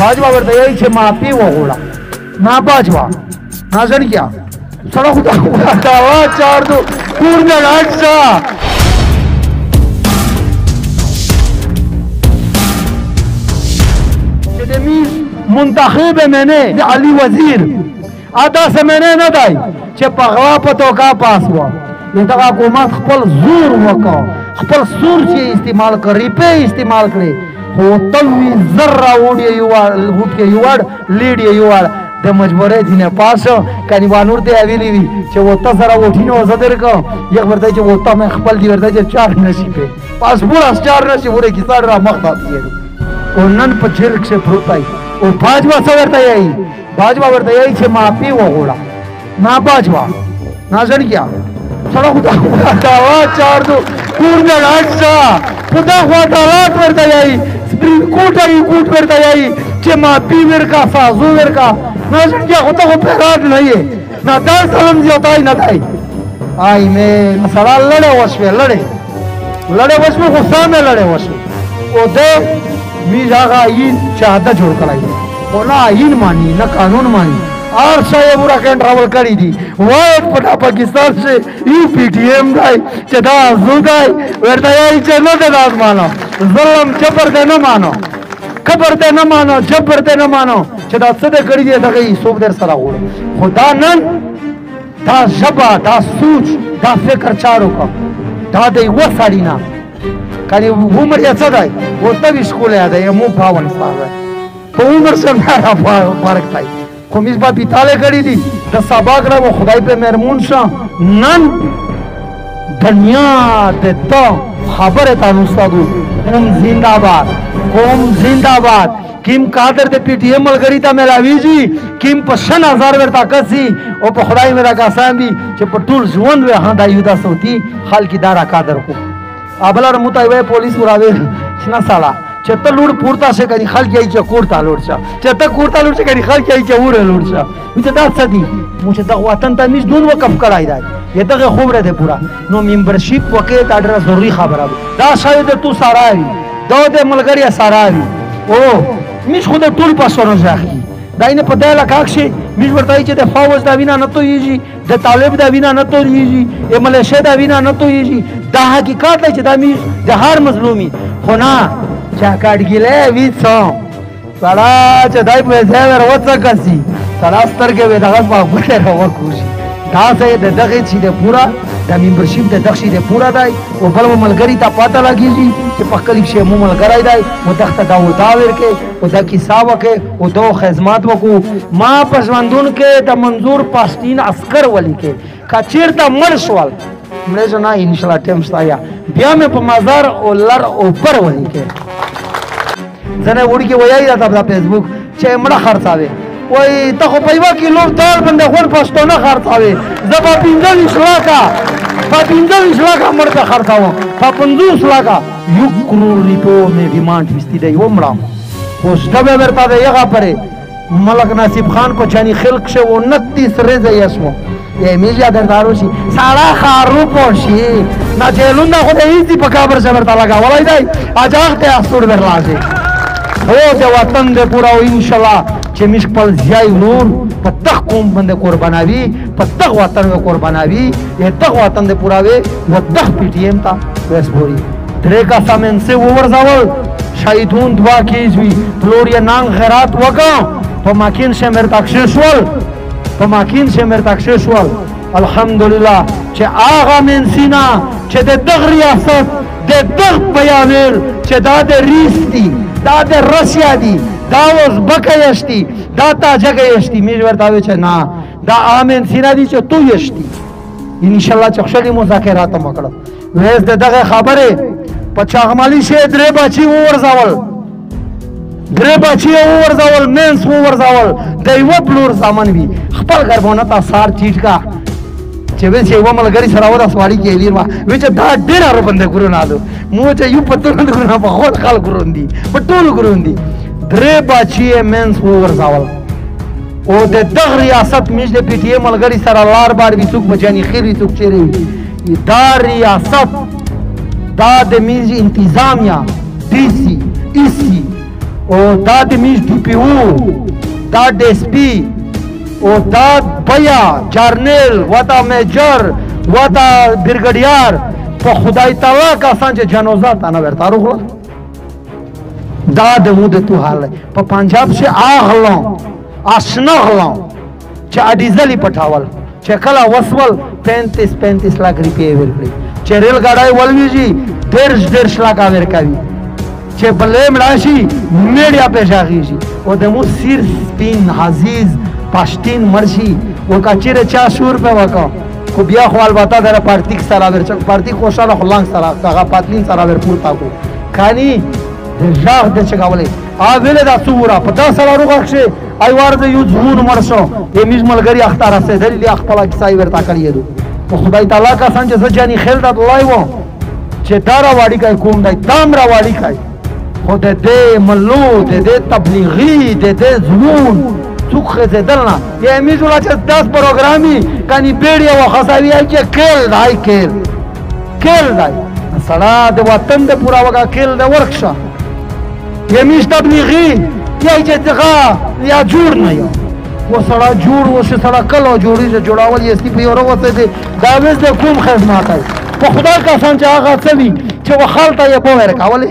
باجوا ورته یې چې معافي وغوړه نا باجوا نا ځن کیا سره خدا دا چار دو کور نه راځه چې دې منتخب منه علی وزیر ادا سمنه نه دی چې په غوا په توګه پاس و دغه حکومت خپل زور وکړ خپل سور چې استعمال کړی په استعمال کړی خو توي ذره وړي یو وټ کې یو لیډ یو د مجبورې دینه پاسو کني وانور ته ویلی وی چې وته سره وټینو زدر کو یو ورته چې وته مې خپل دی ورته چې چار نشي په پاسپورت اس چار نشي وره کی سره را مخ داتې او نن په جرک سے پروتای او باجوا څورته یې باجوا ورته یې چې معافي وغوړه نا باجوا نا ځن کیا سره خدا چار دو کور نه راځه خدا خدای ورته یې سپریم کورټ یې کوټ ورته یې چې معافي ورکا فازو ورکا نا ځن کیا خدا خو پیغام نه یې نا دا سلام زیاتای نه دی آی مې مثلا لړې وشوه خو سامه لړې وشوه او دې میز هغه یې چاته جوړ کړای او نه آئین مانی نه قانون مانی اور شاید برا کہیں ٹراول کری دی وائد پٹا پاکستان سے یو پی ٹی ایم دائی چدا زود آئی ورطایائی چنو دے داد مانو ظلم جبر دے نہ مانو کبر دے نہ مانو جبر دے نہ مانو چدا صدے کری دی دغی سوک دیر سرا گوڑ خدا نن دا جبا دا سوچ دا فکر چارو کا دا دے وہ ساڑینا کانی عمر یا صدائی وہ تب اسکول ہے دا یہ مو پاون ساگ ہے تو عمر سے میرا پارک تائی خو میز با بیتاله کړی دي د سبا کړه و خدای په مهرمون شه نن دنیا ته تو خبره تاسو ستاسو قوم زنده‌باد کیم قادر د پی ټی ایم ملګری ته ملاویږي کیم په 6000 ورته کسي او په خدای میرا قسم دي چې په ټول ژوند وه هدا یودا سوتی خلک دارا قادر کو ابلر متوي پولیس وراوي شنا سالا چته لوړ پورته شي کني خلک یې چې کوړتا لوړ شه چته کوړتا لوړ شي کني خلک یې چې وره لوړ شه وته دا څه دي مو چې دا وطن ته میز دون وقف کړای دی یته خبره ده پورا نو ممبرشپ وکې تا ډېر ضروری خبره دا شاید تو ساراوي دا د ملګری ساراوي او میز خو د ټول پاسونو ځاخي داینه په دایله کاکشي میز ورته چې د فوج دا وینا نه تويږي د طالب دا وینا نه تويږي ملیشه دا وینا نه تويږي دا حقیقت دی چې دا میز د هر مظلومي خو نه چا کاټګیله ویڅو سړا چې دای په ځای ور وڅ کسي سړا سترګې به دغه په وړه راوکوشي دا څه د دغه چې د پورا د ممبرشپ د دغه د پورا دی او بل ملګری ته پاته لګیږي چې په کلیک شی مو ملګری دی او دغه دا وتا ورکه او د کیسه وکه او دو خدمات وکو ما پښوندون کې د منظور پاستین عسكر ولی کې کچیرته مرشوال مړ نه ان شاء الله ټیم ستایا بیا مې په مزار او لر او پر ولی کې زنه وړي کې وایي دا په فیسبوک چې مړه خرڅاوي وای ته خو په یو کیلو دال باندې خور پښتون خرڅاوي زبا 15 لکه په 15 لکه مرته خرڅاو په 15 لکه 1 کروڑ روپیو مې ډیمانډ وستي دی ومړم پوسټه به ورته دی هغه پره ملک نصیب خان کو چانی خلق شو 29 رزه یسمو یې میجا دردارو شي سارا خارو پوشي نه جیلوندا خو دې هیڅ په کابر سے ورته لگا ولای دی اجاغ ته اسور درلازي او د وطن د پورا ان شاء الله چې مش خپل ځای نور په تخ قوم باندې قربانوي په تخ وطن قربانوي یې تخ وطن د پورا وي و تخ پی ټی ایم تا بس بوري درې کا سامن سے ورزاول شهیدون دعا کیږي فلوریا نان خیرات وکا په ماکین سے مرتکشول په ماکین سے مرتکشول الحمدلله چې آغا من سینا چې د دغ ریاست د دغ بیانر چې دا د ریستی دا د رسیا دی دا ازبکه یشتی دا تاجکه یشتی میش ورتاوی چه نا دا آمین سینا دی چه تو یشتی انشالله چه خوشلی مذاکرات مکڑا ویز ده دغه خبره پا چاغمالی شه دره باچی ورزاول منس ورزاول دیو پلور سامان بی خپل گربونه تا سار چیٹ کا چې وې چې و ملګری سره و د سواړی کې ویروا وې چې دا ډېر اړه بند ګورو نه دو مو چې یو پتو نه ګورو په خپل خال ګوروندي په ټول ګوروندي درې باچی منس ورزاول او د دغه ریاست میش د پی ټی ایم ملګری سره لار بار وی څوک بچانی خیری څوک چیرې دا ریاست دا د میز انتظامیه ډی سی ای سی او دا د میز ډي پی او دا ډي اس پي او دا بیا جرنیل و دا میجر و دا برگډیار په خدای تعالی کسان چې جنازه تا نه ورته روغله دا د مو د تو حال په پنجاب سے اغلو آشنا غلو چې اډیزلی پټاول چې کله وسول 35 लाख روپیه ورکړي چې ریل ګاډي ولويږي 1.5 लाख ورکوي چې بلې ملاشي میډیا په ځاږي او د مو سیر سپین عزیز پښتین مرشي او کچره 400 روپے وکا خو بیا خو البته در پارتیک سره ورچ پارتیک خوشاله خلنګ سره هغه پاتلین سره ورپور تاکو کانی ژغ د چګولې ا ویل دا صورا پتا سره روغښه ای وار د یو ځون مرشو یمیز ملګری اختار سه دلی خپل کیسای ورتا کړی دو په خدای تعالی کا څنګه ځجانی خیل د الله وو چې دارا واړی کای کوم دای تام را واړی کای خو د دې ملو د دې تبلیغی د دې ځون څوک خزدلنا یمیز ولا چې 10 پروګرامي کانی پیړی او خساوی چې کېل دای کېل دای سړا د وطن د پورا وګه کېل د ورکشه یمیز تبلیغی یا چې څنګه یا جوړ نه یو و سړا جوړ و چې سړا کله جوړی چې جوړاول یې سپي په اورو وته دي دا وز د کوم خدمت کوي په خدای کا څنګه هغه څوي چې وخالته یې په ورکاوله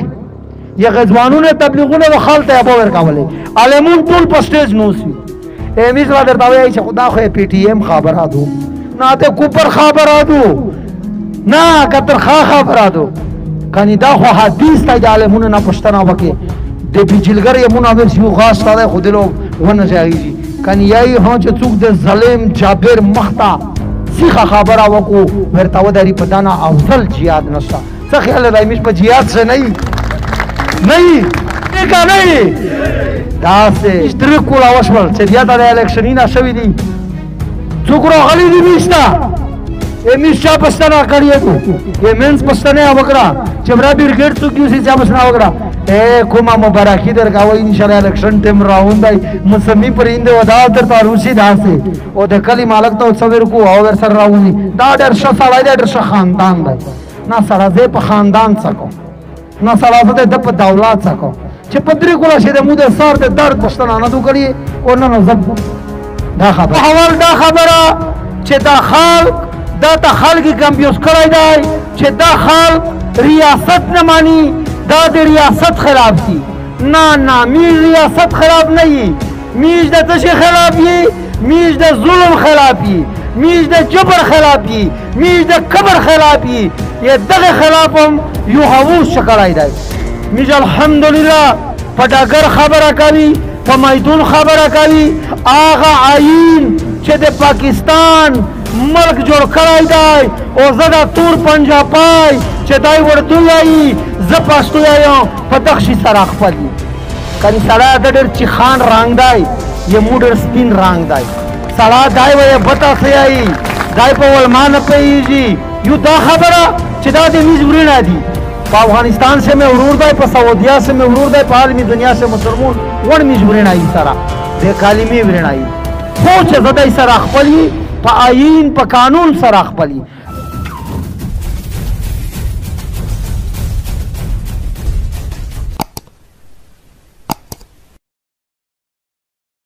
یا غزوانونه تبلیغونه وخالته یې په ورکاوله علمون ټول په سټیج نو سی امیز را درته وایي چې خدا خو پی ټی ایم خبراتو نه ته کوپر خبراتو نه کتر خبراتو کني دا خو حدیث ته علمونه نه پښتنه وکي د بجلګر یمون اول شو غاښ تاله خودلو ونه ځایږي کني یای هو چې څوک د ظالم جابر مختا سیخه خبره وکړو ورته وداري پدانا افضل jihad نشته څه خیال دی مش په jihad څه نه کا نه دا سه اشتراک کولا وشول چې بیا د الیکشنینا شوې دي څوک راغلي دي نشته امیش چا پښتنه کړی ته یمنس پښتنه وکړه چې برا برګړ څوک یې چا پښتنه وکړه اے کومه مبارکي درکاوي ان شاء الله الیکشن ټیم راوندای مسمی پرینده ودا تر تاروسی داسه او د کلی مالک ته څور کو او ور سره راونی دا ډېر ښه سړی دی ډېر ښه خاندان دی نه سره زه په خاندان څکو نه سره د په دولت څکو چې پدری کولا شه د مو د سر د درد پښتنه نه دوه کړی او نه زب دا خبره حوال دا خبره چې دا خلک دا ته خلک کمپیوز کړی دی چې دا خلک ریاست نه مانی دا د ریاست خلاف دي نه میز ریاست خلاف نه یي میز د تشه خلاف یي میز د ظلم خلاف یي میز د جبر خلاف یي میز د کبر خلاف یي یا دغه خلافم یو هوس شکړای دی میز الحمدلله پټاګر خبره کوي په میدون خبره کوي آغا عین چې د پاکستان ملک جوړ کړای دی او زدا تور پنجابای چې دای ورته یي ز پښتو یم په دښي سره خپل کني سړی د ډېر چې خان رنگ دی یا موډر سپین رنگ دی سړی دای وای بتا سي دای په ولمان پیږي یو دا خبره چې دا د میز ورونه دي په افغانستان سے میں ورور دی په سعودیا سے میں ورور دی په عالمي دنیا سے مسلمان ون میز ورونه ای سره د کلمې ورونه ای خو چې زدای سره خپل په آئین په قانون سره خپل